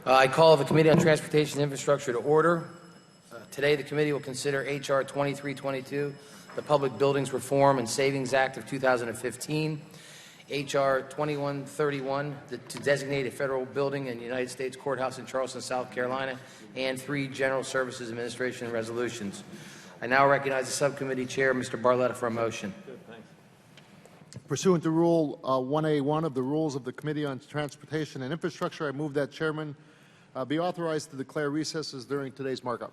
I call the Committee on Transportation and Infrastructure to order. Today, the committee will consider H.R. 2322, the Public Buildings Reform and Savings Act of 2015, H.R. 2131, to designate a federal building in the United States Courthouse in Charleston, South Carolina, and 3 General Services Administration resolutions. I now recognize the subcommittee chair, Mr. Barletta, for a motion. Pursuant to Rule 1A1 of the Rules of the Committee on Transportation and Infrastructure, I move that Chairman be authorized to declare recesses during today's markup.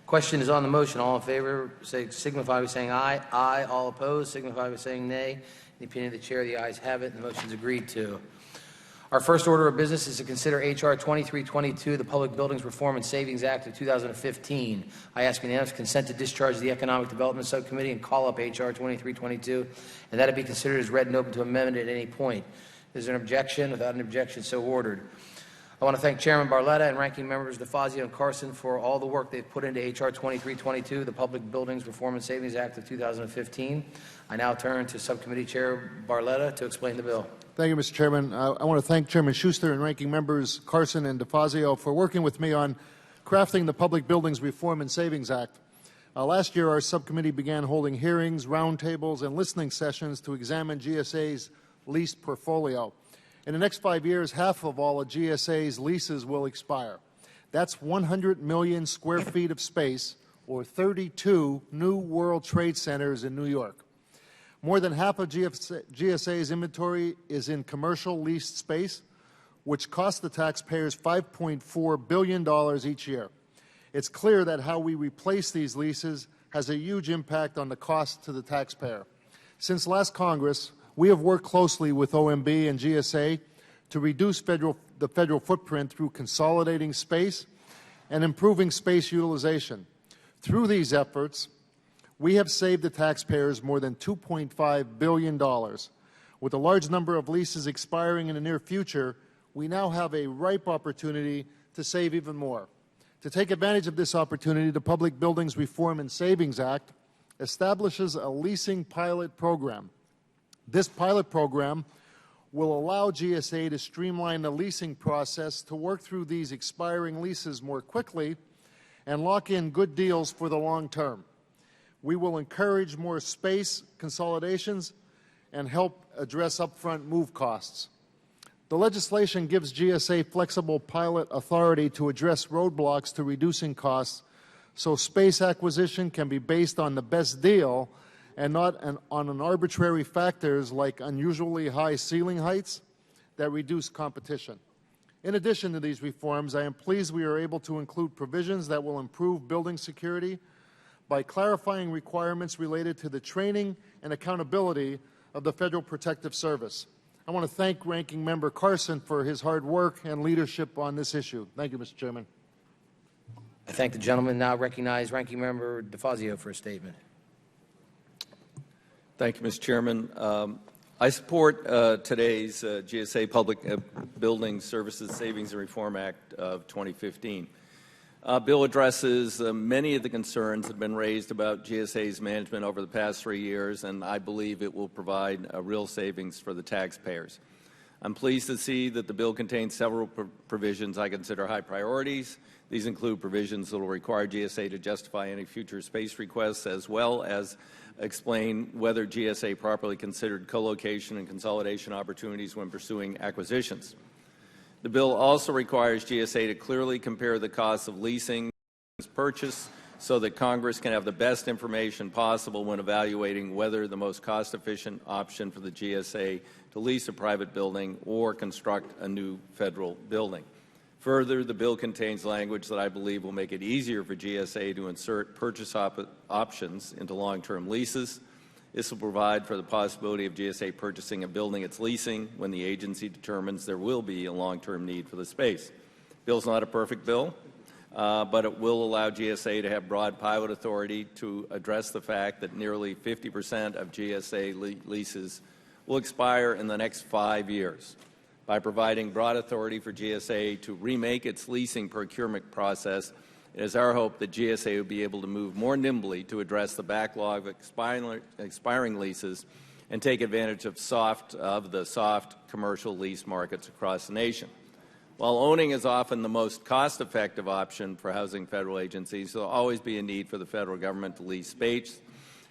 Question is on the motion. All in favor signify by saying aye. Aye. All opposed signify by saying nay. In the opinion of the chair, the ayes have it, and the motion is agreed to. Our first order of business is to consider H.R. 2322, the Public Buildings Reform and Savings Act of 2015. I ask unanimous consent to discharge the Economic Development Subcommittee and call up H.R. 2322, and that it be considered as read and open to amendment at any point. Is there an objection? Without an objection, so ordered. I want to thank Chairman Barletta and Ranking Members DeFazio and Carson for all the work they've put into H.R. 2322, the Public Buildings Reform and Savings Act of 2015. I now turn to Subcommittee Chair Barletta to explain the bill. Thank you, Mr. Chairman. I want to thank Chairman Schuster and Ranking Members Carson and DeFazio for working with me on crafting the Public Buildings Reform and Savings Act. Last year, our subcommittee began holding hearings, roundtables, and listening sessions to examine GSA's lease portfolio. In the next 5 years, half of all of GSA's leases will expire. That's 100 million square feet of space, or 32 new World Trade Centers in New York. More than half of GSA's inventory is in commercial leased space, which costs the taxpayers $5.4 billion each year. It's clear that how we replace these leases has a huge impact on the cost to the taxpayer. Since last Congress, we have worked closely with OMB and GSA to reduce the federal footprint through consolidating space and improving space utilization. Through these efforts, we have saved the taxpayers more than $2.5 billion. With a large number of leases expiring in the near future, we now have a ripe opportunity to save even more. To take advantage of this opportunity, the Public Buildings Reform and Savings Act establishes a leasing pilot program. This pilot program will allow GSA to streamline the leasing process to work through these expiring leases more quickly and lock in good deals for the long term. We will encourage more space consolidations and help address upfront move costs. The legislation gives GSA flexible pilot authority to address roadblocks to reducing costs, so space acquisition can be based on the best deal and not on arbitrary factors like unusually high ceiling heights that reduce competition. In addition to these reforms, I am pleased we are able to include provisions that will improve building security by clarifying requirements related to the training and accountability of the Federal Protective Service. I want to thank Ranking Member Carson for his hard work and leadership on this issue. Thank you, Mr. Chairman. I thank the gentleman. Now recognize Ranking Member DeFazio for a statement. Thank you, Mr. Chairman. I support today's GSA Public Building Services Savings and Reform Act of 2015. Bill addresses many of the concerns that have been raised about GSA's management over the past 3 years, and I believe it will provide real savings for the taxpayers. I'm pleased to see that the bill contains several provisions I consider high priorities. These include provisions that will require GSA to justify any future space requests, as well as explain whether GSA properly considered co-location and consolidation opportunities when pursuing acquisitions. The bill also requires GSA to clearly compare the costs of leasing and purchase so that Congress can have the best information possible when evaluating whether the most cost-efficient option for the GSA to lease a private building or construct a new federal building. Further, the bill contains language that I believe will make it easier for GSA to insert purchase options into long-term leases. This will provide for the possibility of GSA purchasing a building it's leasing when the agency determines there will be a long-term need for the space. The bill is not a perfect bill, but it will allow GSA to have broad pilot authority to address the fact that nearly 50% of GSA leases will expire in the next 5 years. By providing broad authority for GSA to remake its leasing procurement process, it is our hope that GSA will be able to move more nimbly to address the backlog of expiring leases and take advantage of the soft commercial lease markets across the nation. While owning is often the most cost-effective option for housing federal agencies, there will always be a need for the federal government to lease space.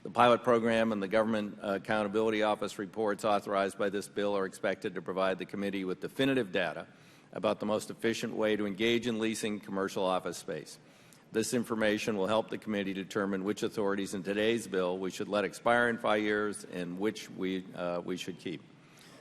The pilot program and the Government Accountability Office reports authorized by this bill are expected to provide the committee with definitive data about the most efficient way to engage in leasing commercial office space. This information will help the committee determine which authorities in today's bill we should let expire in 5 years and which we should keep.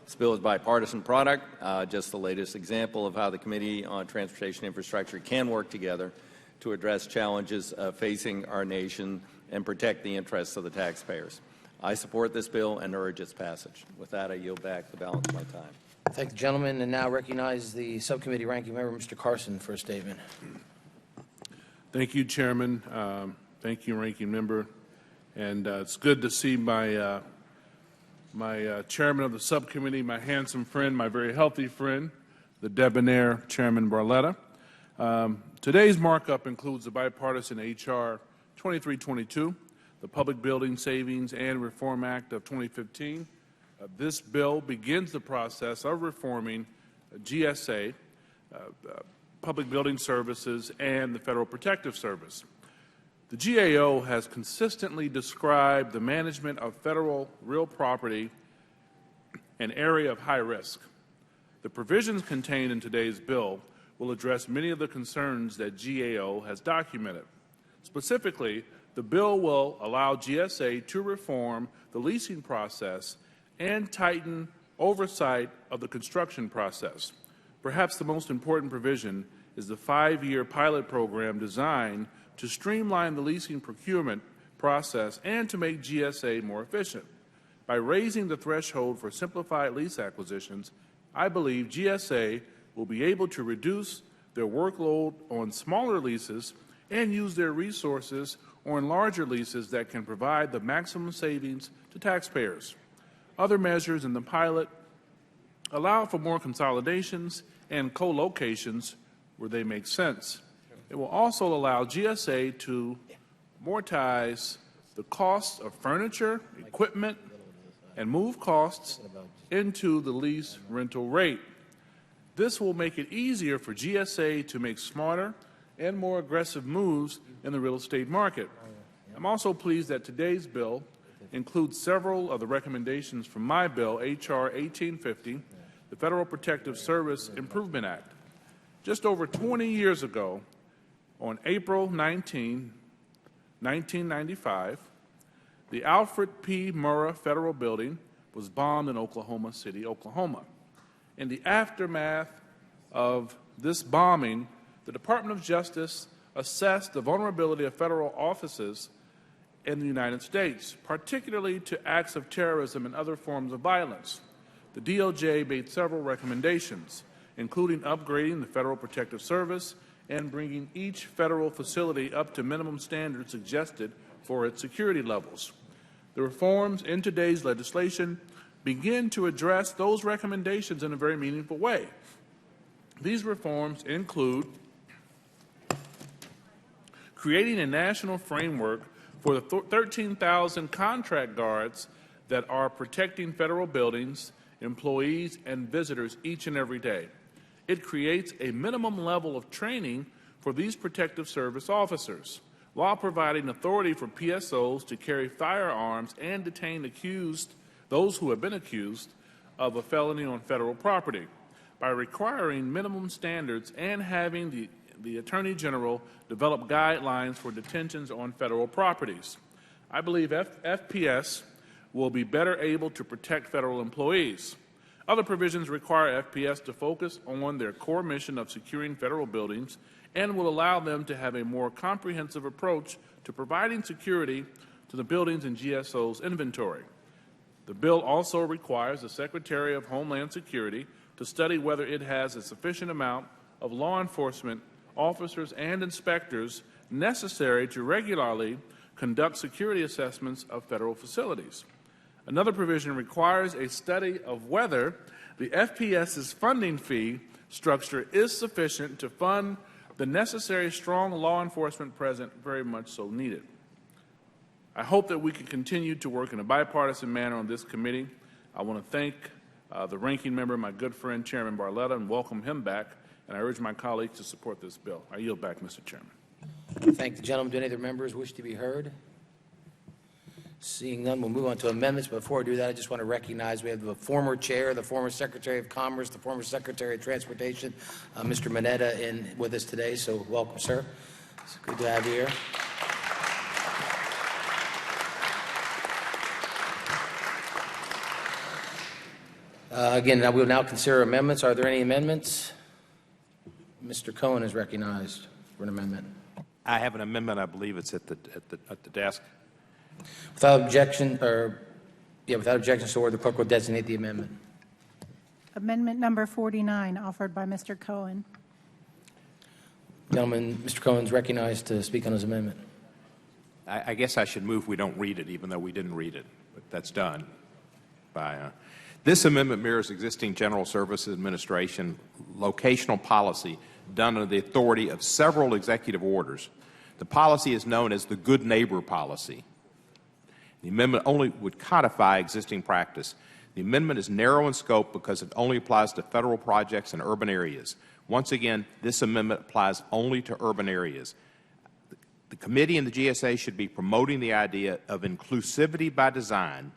This bill is a bipartisan product, just the latest example of how the Committee on Transportation Infrastructure can work together to address challenges facing our nation and protect the interests of the taxpayers. I support this bill and urge its passage. With that, I yield back the balance of my time. Thank the gentleman, and now recognize the subcommittee ranking member, Mr. Carson, for a statement. Thank you, Chairman. Thank you, Ranking Member. And it's good to see my chairman of the subcommittee, my handsome friend, my very healthy friend, the debonair Chairman Barletta. Today's markup includes the bipartisan H.R. 2322, the Public Building Savings and Reform Act of 2015. This bill begins the process of reforming GSA, Public Building Services, and the Federal Protective Service. The GAO has consistently described the management of federal real property an area of high risk. The provisions contained in today's bill will address many of the concerns that GAO has documented. Specifically, the bill will allow GSA to reform the leasing process and tighten oversight of the construction process. Perhaps the most important provision is the 5-year pilot program designed to streamline the leasing procurement process and to make GSA more efficient. By raising the threshold for simplified lease acquisitions, I believe GSA will be able to reduce their workload on smaller leases and use their resources on larger leases that can provide the maximum savings to taxpayers. Other measures in the pilot allow for more consolidations and co-locations where they make sense. It will also allow GSA to amortize the cost of furniture, equipment, and move costs into the lease rental rate. This will make it easier for GSA to make smarter and more aggressive moves in the real estate market. I'm also pleased that today's bill includes several of the recommendations from my bill, H.R. 1850, the Federal Protective Service Improvement Act. Just over 20 years ago, on April 19, 1995, the Alfred P. Murrah Federal Building was bombed in Oklahoma City, Oklahoma. In the aftermath of this bombing, the Department of Justice assessed the vulnerability of federal offices in the United States, particularly to acts of terrorism and other forms of violence. The DOJ made several recommendations, including upgrading the Federal Protective Service and bringing each federal facility up to minimum standards suggested for its security levels. The reforms in today's legislation begin to address those recommendations in a very meaningful way. These reforms include creating a national framework for the 13,000 contract guards that are protecting federal buildings, employees, and visitors each and every day. It creates a minimum level of training for these protective service officers, while providing authority for PSOs to carry firearms and detain those who have been accused of a felony on federal property, by requiring minimum standards and having the Attorney General develop guidelines for detentions on federal properties. I believe FPS will be better able to protect federal employees. Other provisions require FPS to focus on their core mission of securing federal buildings and will allow them to have a more comprehensive approach to providing security to the buildings in GSO's inventory. The bill also requires the Secretary of Homeland Security to study whether it has a sufficient amount of law enforcement officers and inspectors necessary to regularly conduct security assessments of federal facilities. Another provision requires a study of whether the FPS's funding fee structure is sufficient to fund the necessary strong law enforcement present, very much so needed. I hope that we can continue to work in a bipartisan manner on this committee. I want to thank the ranking member, my good friend, Chairman Barletta, and welcome him back. And I urge my colleagues to support this bill. I yield back, Mr. Chairman. Thank the gentleman. Do any other members wish to be heard? Seeing none, we'll move on to amendments. Before I do that, I just want to recognize we have the former chair, the former Secretary of Commerce, the former Secretary of Transportation, Mr. Mineta, with us today. So welcome, sir. It's good to have you here. Again, we will now consider amendments. Are there any amendments? Mr. Cohen is recognized for an amendment. I have an amendment. I believe it's at the desk. Without objection, without objection, so ordered, the clerk will designate the amendment. Amendment number 49, offered by Mr. Cohen. Gentleman, Mr. Cohen is recognized to speak on his amendment. I guess I should move we don't read it, even though we didn't read it. But that's done. This amendment mirrors existing General Services Administration locational policy done under the authority of several executive orders. The policy is known as the Good Neighbor Policy. The amendment only would codify existing practice. The amendment is narrow in scope because it only applies to federal projects in urban areas. Once again, this amendment applies only to urban areas. The committee and the GSA should be promoting the idea of inclusivity by design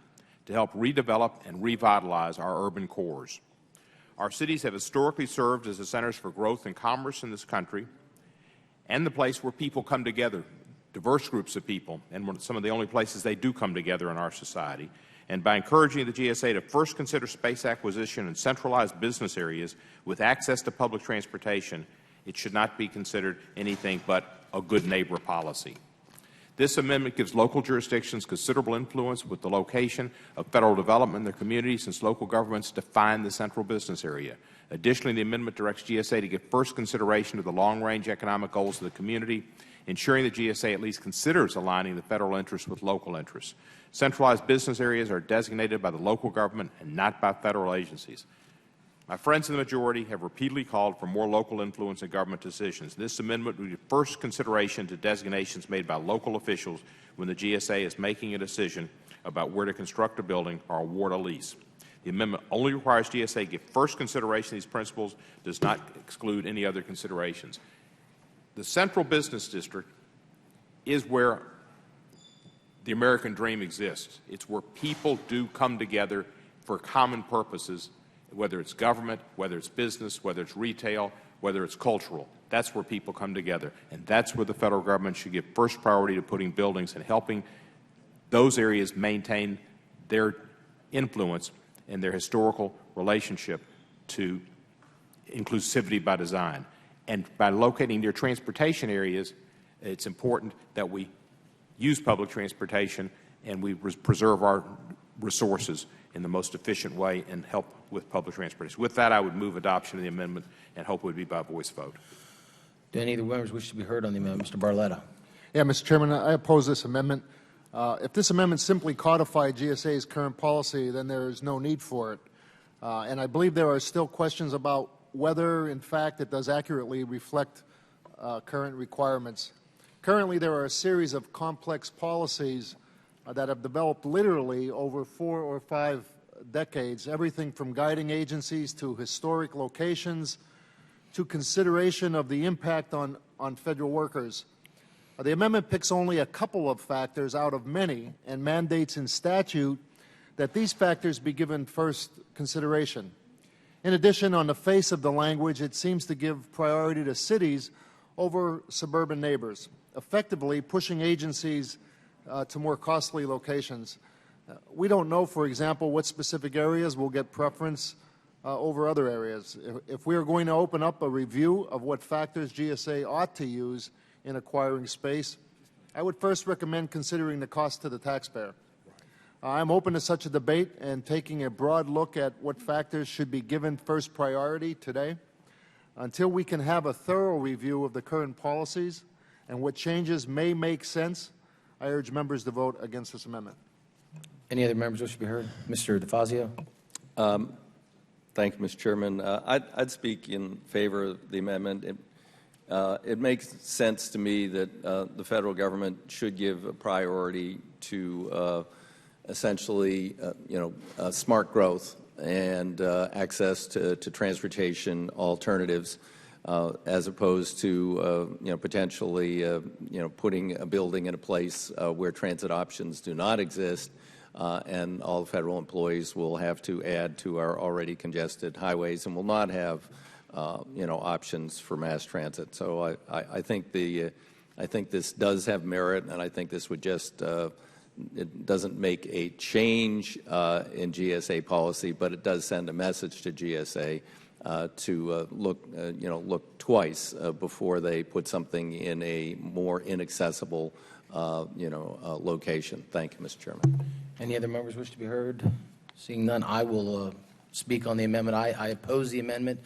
to help redevelop and revitalize our urban cores. Our cities have historically served as the centers for growth and commerce in this country and the place where people come together, diverse groups of people, and some of the only places they do come together in our society. And by encouraging the GSA to first consider space acquisition in centralized business areas with access to public transportation, it should not be considered anything but a good neighbor policy. This amendment gives local jurisdictions considerable influence with the location of federal development in their communities, since local governments define the central business area. Additionally, the amendment directs GSA to give first consideration to the long-range economic goals of the community, ensuring the GSA at least considers aligning the federal interests with local interests. Centralized business areas are designated by the local government and not by federal agencies. My friends in the majority have repeatedly called for more local influence in government decisions. This amendment would give first consideration to designations made by local officials when the GSA is making a decision about where to construct a building or award a lease. The amendment only requires GSA to give first consideration to these principles, does not exclude any other considerations. The central business district is where the American dream exists. It's where people do come together for common purposes, whether it's government, whether it's business, whether it's retail, whether it's cultural. That's where people come together. And that's where the federal government should give first priority to putting buildings and helping those areas maintain their influence and their historical relationship to inclusivity by design. And by locating near transportation areas, it's important that we use public transportation and we preserve our resources in the most efficient way and help with public transportation. With that, I would move adoption of the amendment and hope it would be by voice vote. Do any of the members wish to be heard on the amendment? Mr. Barletta. Yeah, Mr. Chairman, I oppose this amendment. If this amendment simply codified GSA's current policy, then there is no need for it. And I believe there are still questions about whether, in fact, it does accurately reflect current requirements. Currently, there are a series of complex policies that have developed literally over 4 or 5 decades, everything from guiding agencies to historic locations to consideration of the impact on federal workers. The amendment picks only a couple of factors out of many and mandates in statute that these factors be given first consideration. In addition, on the face of the language, it seems to give priority to cities over suburban neighbors, effectively pushing agencies to more costly locations. We don't know, for example, what specific areas will get preference over other areas. If we are going to open up a review of what factors GSA ought to use in acquiring space, I would first recommend considering the cost to the taxpayer. I'm open to such a debate and taking a broad look at what factors should be given first priority today. Until we can have a thorough review of the current policies and what changes may make sense, I urge members to vote against this amendment. Any other members wish to be heard? Mr. DeFazio. Thank you, Mr. Chairman. I'd speak in favor of the amendment. It makes sense to me that the federal government should give a priority to essentially, smart growth and access to transportation alternatives, as opposed to, potentially, putting a building in a place where transit options do not exist, and all federal employees will have to add to our already congested highways and will not have options for mass transit. So I think this does have merit, and I think this would just it doesn't make a change in GSA policy, but it does send a message to GSA to look twice before they put something in a more inaccessible location. Thank you, Mr. Chairman. Any other members wish to be heard? Seeing none, I will speak on the amendment. I oppose the amendment.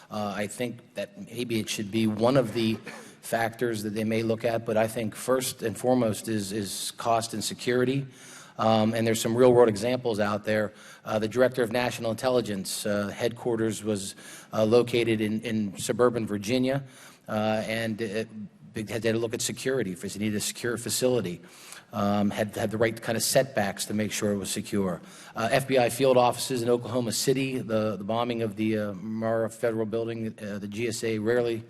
I think that maybe it should be one of the factors that they may look at, but I think first and foremost is cost and security. And there's some real-world examples out there. The Director of National Intelligence headquarters was located in suburban Virginia, and it had to look at security because it needed a secure facility. Had the right kind of setbacks to make sure it was secure. FBI field offices in Oklahoma City, the bombing of the Markup Federal Building, the GSA rarely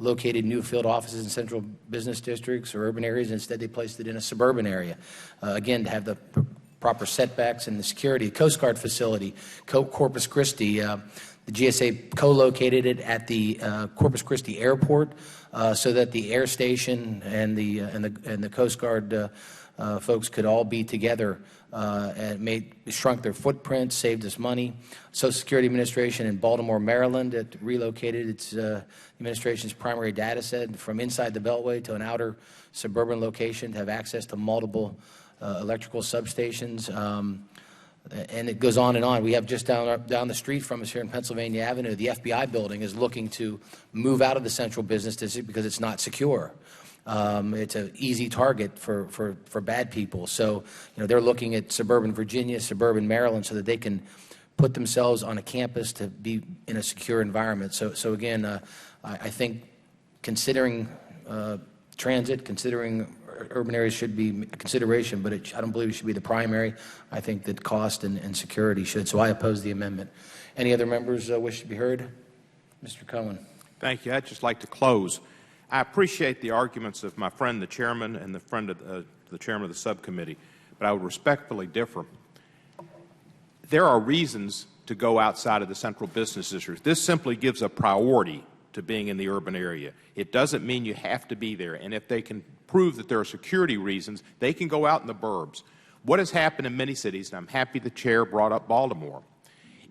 located new field offices in central business districts or urban areas. Instead, they placed it in a suburban area. Again, to have the proper setbacks and the security. Coast Guard facility, Corpus Christi. The GSA co-located it at the Corpus Christi Airport so that the air station and the Coast Guard folks could all be together, and shrunk their footprints, saved us money. Social Security Administration in Baltimore, Maryland, it relocated its administration's primary data set from inside the Beltway to an outer suburban location to have access to multiple electrical substations. And it goes on and on. We have just down the street from us here in Pennsylvania Avenue, the FBI building is looking to move out of the central business district because it's not secure. It's an easy target for bad people. So, they're looking at suburban Virginia, suburban Maryland, so that they can put themselves on a campus to be in a secure environment. So again, I think considering transit, considering urban areas should be a consideration, but I don't believe it should be the primary. I think that cost and security should. So I oppose the amendment. Any other members wish to be heard? Mr. Cohen. Thank you. I'd just like to close. I appreciate the arguments of my friend, the chairman, and the friend of the chairman of the subcommittee, but I would respectfully differ. There are reasons to go outside of the central business district. This simply gives a priority to being in the urban area. It doesn't mean you have to be there, and if they can prove that there are security reasons, they can go out in the burbs. What has happened in many cities, and I'm happy the chair brought up Baltimore,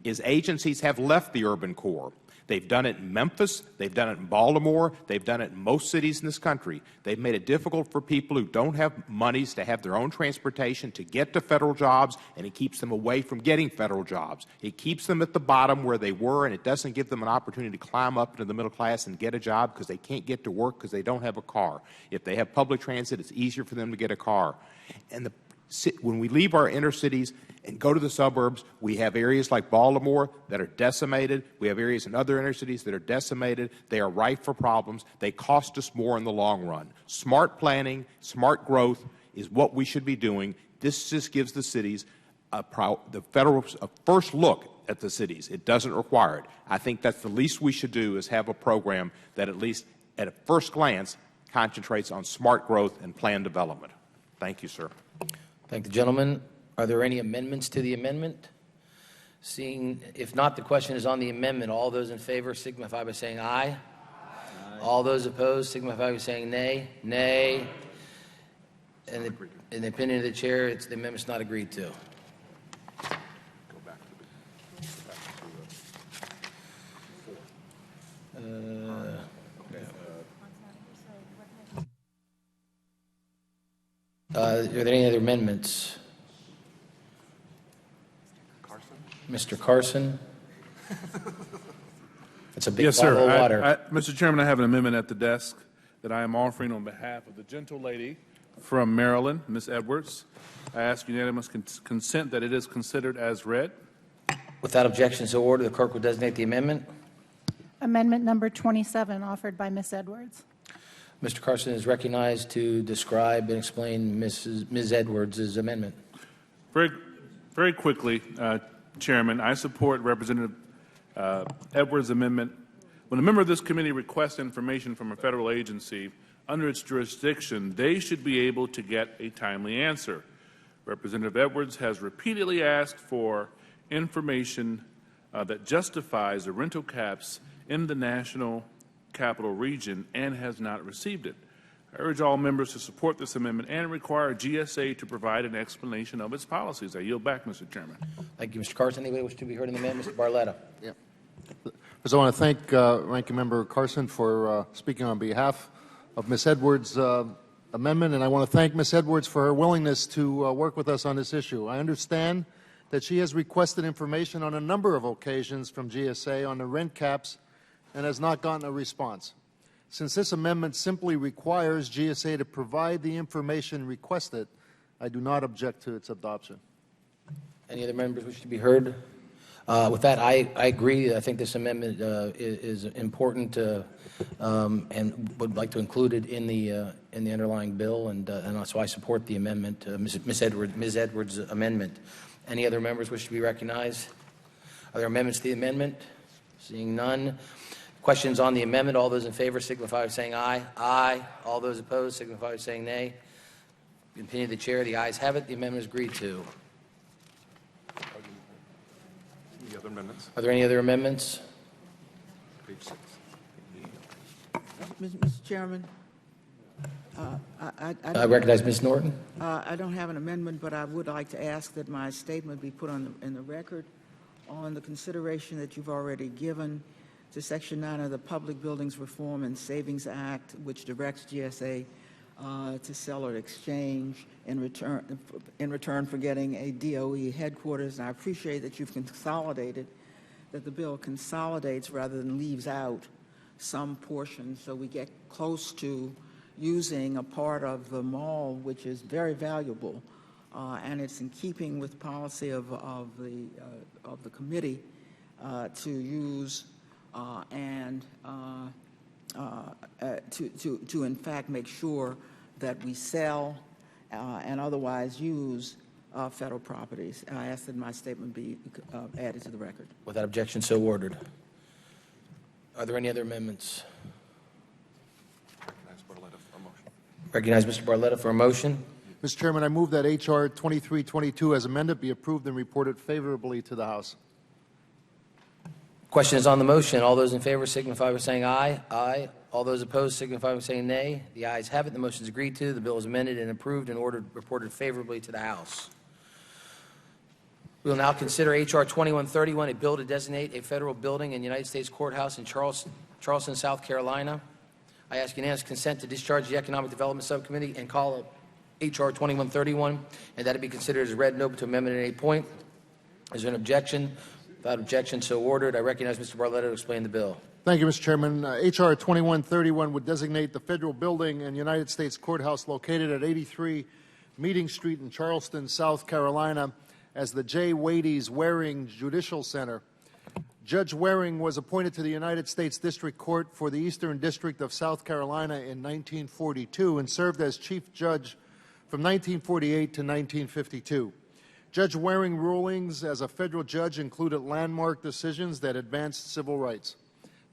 is agencies have left the urban core. They've done it in Memphis, they've done it in Baltimore, they've done it in most cities in this country. They've made it difficult for people who don't have monies to have their own transportation to get to federal jobs, and it keeps them away from getting federal jobs. It keeps them at the bottom where they were, and it doesn't give them an opportunity to climb up into the middle class and get a job because they can't get to work because they don't have a car. If they have public transit, it's easier for them to get a car. And when we leave our inner cities and go to the suburbs, we have areas like Baltimore that are decimated. We have areas in other inner cities that are decimated. They are rife for problems. They cost us more in the long run. Smart planning, smart growth is what we should be doing. This just gives the cities a first look at the cities. It doesn't require it. I think that's the least we should do is have a program that at least at a first glance concentrates on smart growth and plan development. Thank you, sir. Thank the gentleman. Are there any amendments to the amendment? Seeing, if not, the question is on the amendment. All those in favor signify by saying aye. Aye. All those opposed signify by saying nay. Nay. In the opinion of the chair, the amendment's not agreed to. Are there any other amendments? Mr. Carson? It's a big bottle of water. Mr. Chairman, I have an amendment at the desk that I am offering on behalf of the gentle lady from Maryland, Ms. Edwards. I ask unanimous consent that it is considered as read. Without objection, so ordered. The clerk will designate the amendment. Amendment number 27, offered by Ms. Edwards. Mr. Carson is recognized to describe and explain Ms. Edwards' amendment. Very quickly, Chairman, I support Representative Edwards' amendment. When a member of this committee requests information from a federal agency under its jurisdiction, they should be able to get a timely answer. Representative Edwards has repeatedly asked for information that justifies the rental caps in the National Capital Region and has not received it. I urge all members to support this amendment and require GSA to provide an explanation of its policies. I yield back, Mr. Chairman. Thank you, Mr. Carson. Anybody wish to be heard in the amendment? Mr. Barletta. Yeah. First, I want to thank Ranking Member Carson for speaking on behalf of Ms. Edwards' amendment, and I want to thank Ms. Edwards for her willingness to work with us on this issue. I understand that she has requested information on a number of occasions from GSA on the rent caps and has not gotten a response. Since this amendment simply requires GSA to provide the information requested, I do not object to its adoption. Any other members wish to be heard? With that, I agree. I think this amendment is important and would like to include it in the underlying bill, and so I support the amendment, Ms. Edwards' amendment. Any other members wish to be recognized? Are there amendments to the amendment? Seeing none. Questions on the amendment? All those in favor signify by saying aye. Aye. All those opposed signify by saying nay. In the opinion of the chair, the ayes have it. The amendment is agreed to. Any other amendments? Are there any other amendments? Page 6. Mr. Chairman, I recognize Ms. Norton. I don't have an amendment, but I would like to ask that my statement be put in the record on the consideration that you've already given to Section 9 of the Public Buildings Reform and Savings Act, which directs GSA to sell or exchange in return for getting a DOE headquarters. And I appreciate that you've consolidated, that the bill consolidates rather than leaves out some portions, so we get close to using a part of the mall, which is very valuable, and it's in keeping with policy of the committee to use and to in fact make sure that we sell and otherwise use federal properties. I ask that my statement be added to the record. Without objection, so ordered. Are there any other amendments? Recognize Mr. Barletta for a motion. Mr. Chairman, I move that H.R. 2322 as amended be approved and reported favorably to the House. Question is on the motion. All those in favor signify by saying aye. Aye. All those opposed signify by saying nay. The ayes have it. The motion is agreed to. The bill is amended and approved and reported favorably to the House. We will now consider H.R. 2131, a bill to designate a federal building in United States Courthouse in Charleston, South Carolina. I ask unanimous consent to discharge the Economic Development Subcommittee and call H.R. 2131, and that it be considered as read and open to amendment at any point. Is there an objection? Without objection, so ordered. I recognize Mr. Barletta to explain the bill. Thank you, Mr. Chairman. H.R. 2131 would designate the federal building and United States Courthouse located at 83 Meeting Street in Charleston, South Carolina, as the J. Wades Waring Judicial Center. Judge Waring was appointed to the United States District Court for the Eastern District of South Carolina in 1942 and served as Chief Judge from 1948 to 1952. Judge Waring rulings as a federal judge included landmark decisions that advanced civil rights.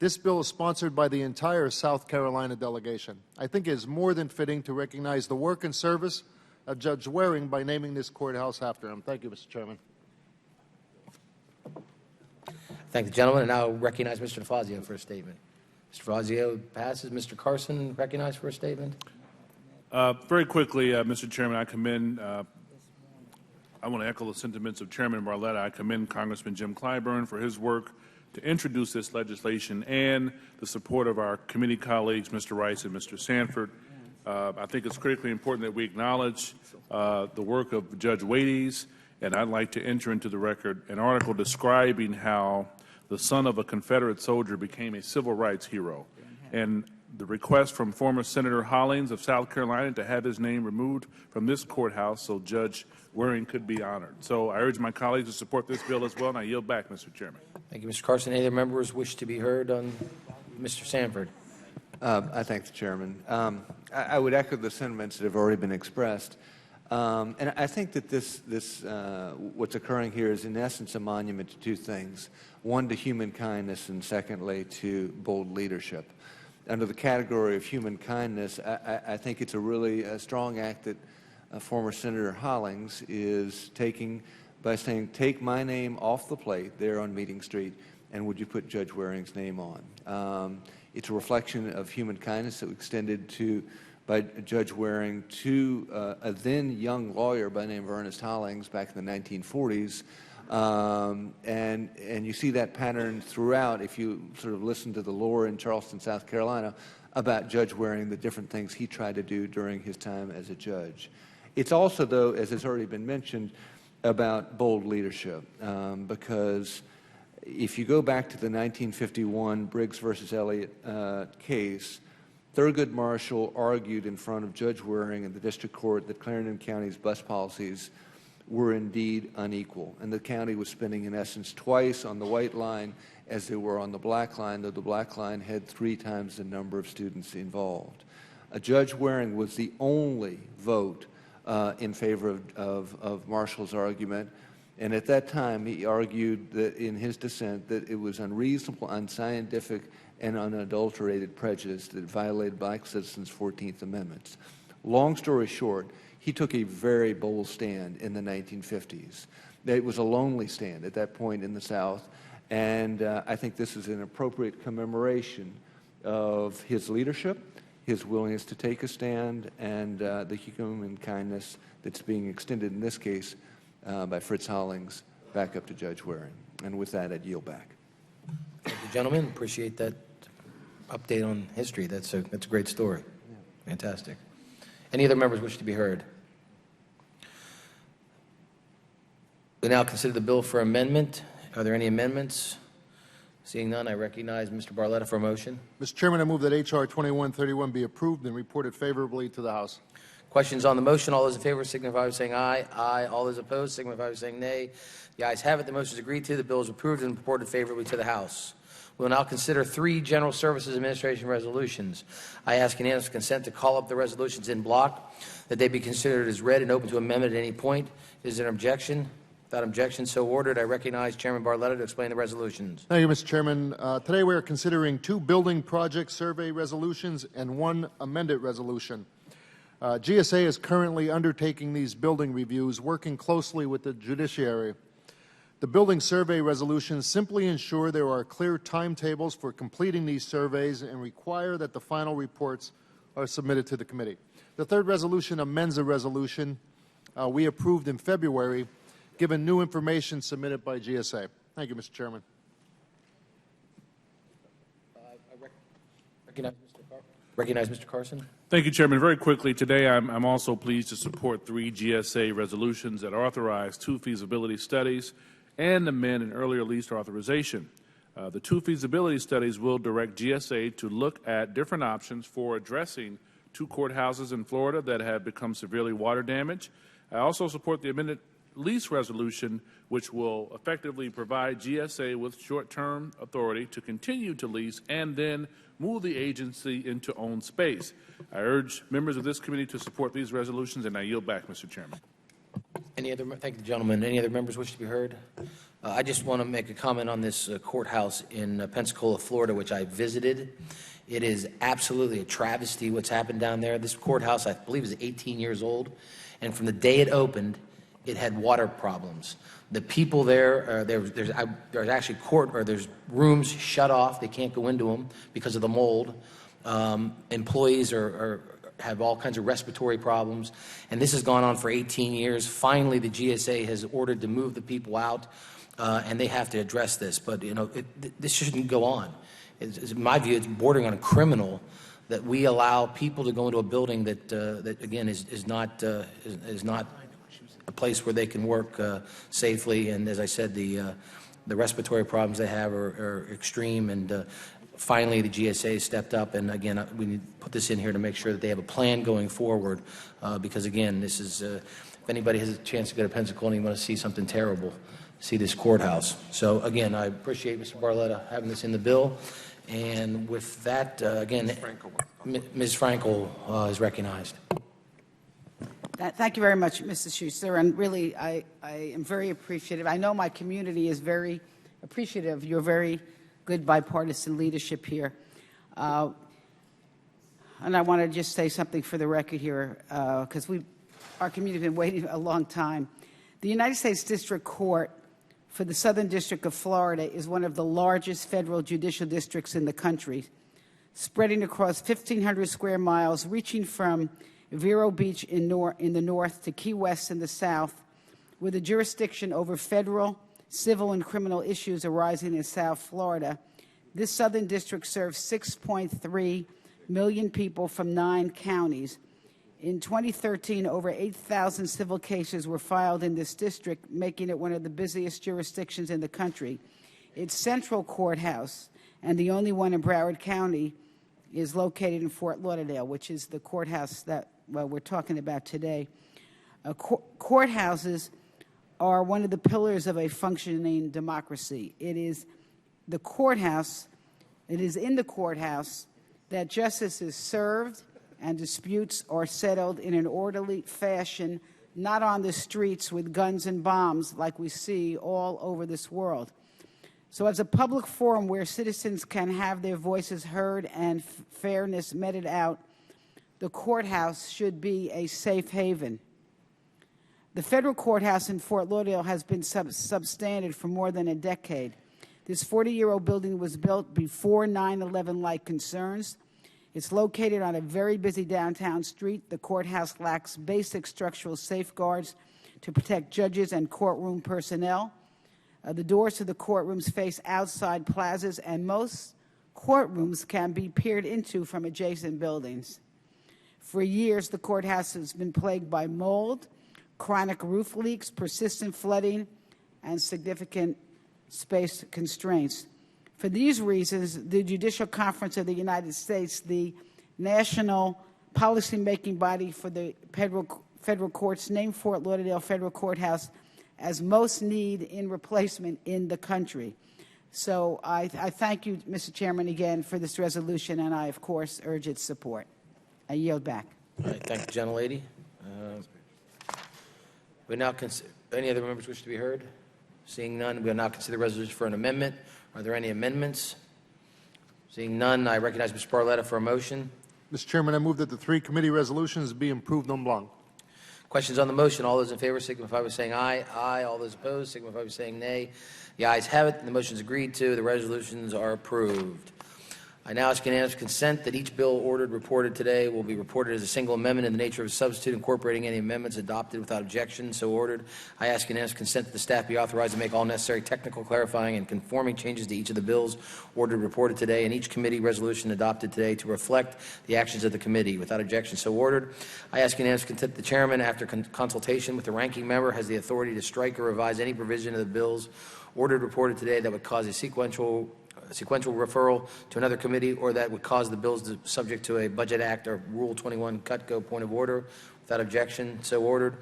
This bill is sponsored by the entire South Carolina delegation. I think it is more than fitting to recognize the work and service of Judge Waring by naming this courthouse after him. Thank you, Mr. Chairman. Thank the gentleman, and now recognize Mr. DeFazio for a statement. Mr. DeFazio passes. Mr. Carson, recognized for a statement. Very quickly, Mr. Chairman, I want to echo the sentiments of Chairman Barletta. I commend Congressman Jim Clyburn for his work to introduce this legislation and the support of our committee colleagues, Mr. Rice and Mr. Sanford. I think it's critically important that we acknowledge the work of Judge Wades, and I'd like to enter into the record an article describing how the son of a Confederate soldier became a civil rights hero, and the request from former Senator Hollings of South Carolina to have his name removed from this courthouse so Judge Waring could be honored. So I urge my colleagues to support this bill as well, and I yield back, Mr. Chairman. Thank Thank you, Mr. Carson. Any other members wish to be heard on Mr. Sanford? I thank the chairman. I would echo the sentiments that have already been expressed. And I think that what's occurring here is in essence a monument to two things. One, to human kindness, and secondly, to bold leadership. Under the category of human kindness, I think it's a really strong act that former Senator Hollings is taking by saying, take my name off the plate there on Meeting Street, and would you put Judge Waring's name on? It's a reflection of human kindness that was extended by Judge Waring to a then young lawyer by the name of Ernest Hollings back in the 1940s. And you see that pattern throughout if you sort of listen to the lore in Charleston, South Carolina, about Judge Waring, the different things he tried to do during his time as a judge. It's also, though, as has already been mentioned, about bold leadership, because if you go back to the 1951 Briggs versus Elliott case, Thurgood Marshall argued in front of Judge Waring in the district court that Clarendon County's bus policies were indeed unequal, and the county was spending, in essence, twice on the white line as they were on the black line, though the black line had 3 times the number of students involved. Judge Waring was the only vote in favor of Marshall's argument, and at that time he argued that in his dissent that it was unreasonable, unscientific, and unadulterated prejudice that violated black citizens' 14th Amendments. Long story short, he took a very bold stand in the 1950s. It was a lonely stand at that point in the South, and I think this is an appropriate commemoration of his leadership, his willingness to take a stand, and the human kindness that's being extended in this case by Fritz Hollings back up to Judge Waring. And with that, I'd yield back. Thank you, gentlemen. Appreciate that update on history. That's a great story. Fantastic. Any other members wish to be heard? We now consider the bill for amendment. Are there any amendments? Seeing none, I recognize Mr. Barletta for a motion. Mr. Chairman, I move that H.R. 2131 be approved and reported favorably to the House. Questions on the motion? All those in favor signify by saying aye. Aye. All those opposed signify by saying nay. The ayes have it. The motion is agreed to. The bill is approved and reported favorably to the House. We will now consider 3 General Services Administration resolutions. I ask unanimous consent to call up the resolutions in block, that they be considered as read and open to amendment at any point. Is there an objection? Without objection, so ordered. I recognize Chairman Barletta to explain the resolutions. Thank you, Mr. Chairman. Today we are considering 2 building project survey resolutions and 1 amended resolution. GSA is currently undertaking these building reviews, working closely with the judiciary. The building survey resolutions simply ensure there are clear timetables for completing these surveys and require that the final reports are submitted to the committee. The 3rd resolution amends a resolution we approved in February, given new information submitted by GSA. Thank you, Mr. Chairman. Recognize Mr. Carson. Thank you, Chairman. Very quickly, today I'm also pleased to support 3 GSA resolutions that authorize 2 feasibility studies and amend an earlier lease authorization. The 2 feasibility studies will direct GSA to look at different options for addressing 2 courthouses in Florida that have become severely water damaged. I also support the amended lease resolution, which will effectively provide GSA with short-term authority to continue to lease and then move the agency into owned space. I urge members of this committee to support these resolutions, and I yield back, Mr. Chairman. Thank you, gentlemen. Any other members wish to be heard? I just want to make a comment on this courthouse in Pensacola, Florida, which I visited. It is absolutely a travesty what's happened down there. This courthouse, I believe, is 18 years old, and from the day it opened, it had water problems. The people there, there's actually there's rooms shut off. They can't go into them because of the mold. Employees have all kinds of respiratory problems, and this has gone on for 18 years. Finally, the GSA has ordered to move the people out, and they have to address this. But this shouldn't go on. In my view, it's bordering on criminal that we allow people to go into a building that again is not a place where they can work safely. And as I said, the respiratory problems they have are extreme. And finally, the GSA stepped up. And again, we need to put this in here to make sure that they have a plan going forward. Because again, this is if anybody has a chance to go to Pensacola and you want to see something terrible, see this courthouse. So again, I appreciate Mr. Barletta having this in the bill. And with that, again, Ms. Frankel is recognized. Thank you very much, Mrs. Schuster. And really, I am very appreciative. I know my community is very appreciative of your very good bipartisan leadership here. And I want to just say something for the record here, because our community has been waiting a long time. The United States District Court for the Southern District of Florida is one of the largest federal judicial districts in the country, spreading across 1,500 square miles, reaching from Vero Beach in the north to Key West in the south, with a jurisdiction over federal, civil, and criminal issues arising in South Florida. This Southern District serves 6.3 million people from 9 counties. In 2013, over 8,000 civil cases were filed in this district, making it one of the busiest jurisdictions in the country. Its central courthouse, and the only one in Broward County, is located in Fort Lauderdale, which is the courthouse that we're talking about today. Courthouses are one of the pillars of a functioning democracy. It is in the courthouse that justice is served and disputes are settled in an orderly fashion, not on the streets with guns and bombs like we see all over this world. So as a public forum where citizens can have their voices heard and fairness meted out, the courthouse should be a safe haven. The federal courthouse in Fort Lauderdale has been substandard for more than a decade. This 40-year-old building was built before 9/11-like concerns. It's located on a very busy downtown street. The courthouse lacks basic structural safeguards to protect judges and courtroom personnel. The doors to the courtrooms face outside plazas, and most courtrooms can be peered into from adjacent buildings. For years, the courthouse has been plagued by mold, chronic roof leaks, persistent flooding, and significant space constraints. For these reasons, the Judicial Conference of the United States, the national policy-making body for the federal courts, named Fort Lauderdale Federal Courthouse as most need in replacement in the country. So I thank you, Mr. Chairman, again for this resolution, and I, of course, urge its support. I yield back. All right, thank you, gentlelady. We now any other members wish to be heard? Seeing none, we will now consider the resolution for an amendment. Are there any amendments? Seeing none, I recognize Mr. Barletta for a motion. Mr. Chairman, I move that the 3 committee resolutions be approved en bloc. Questions on the motion? All those in favor signify by saying aye. Aye. All those opposed signify by saying nay. The ayes have it, and the motion is agreed to. The resolutions are approved. I now ask unanimous consent that each bill ordered reported today will be reported as a single amendment in the nature of a substitute, incorporating any amendments adopted without objection. So ordered. I ask unanimous consent that the staff be authorized to make all necessary technical, clarifying, and conforming changes to each of the bills ordered reported today and each committee resolution adopted today to reflect the actions of the committee. Without objection, so ordered. I ask unanimous consent that the chairman, after consultation with the ranking member, has the authority to strike or revise any provision of the bills ordered reported today that would cause a sequential referral to another committee or that would cause the bills to subject to a Budget Act or Rule 21 cut-go point of order. Without objection, so ordered.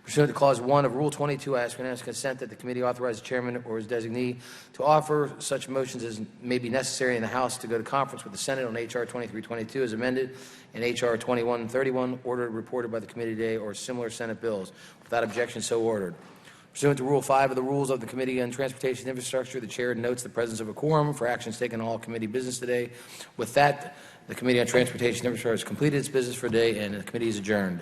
Pursuant to Clause 1 of Rule 22, I ask unanimous consent that the committee authorize the chairman or his designee to offer such motions as may be necessary in the House to go to conference with the Senate on H.R. 2322 as amended and H.R. 2131 ordered reported by the committee today or similar Senate bills. Without objection, so ordered. Pursuant to Rule 5 of the Rules of the Committee on Transportation and Infrastructure, the Chair notes the presence of a quorum for actions taken on all committee business today. With that, the Committee on Transportation and Infrastructure has completed its business for today, and the committee is adjourned.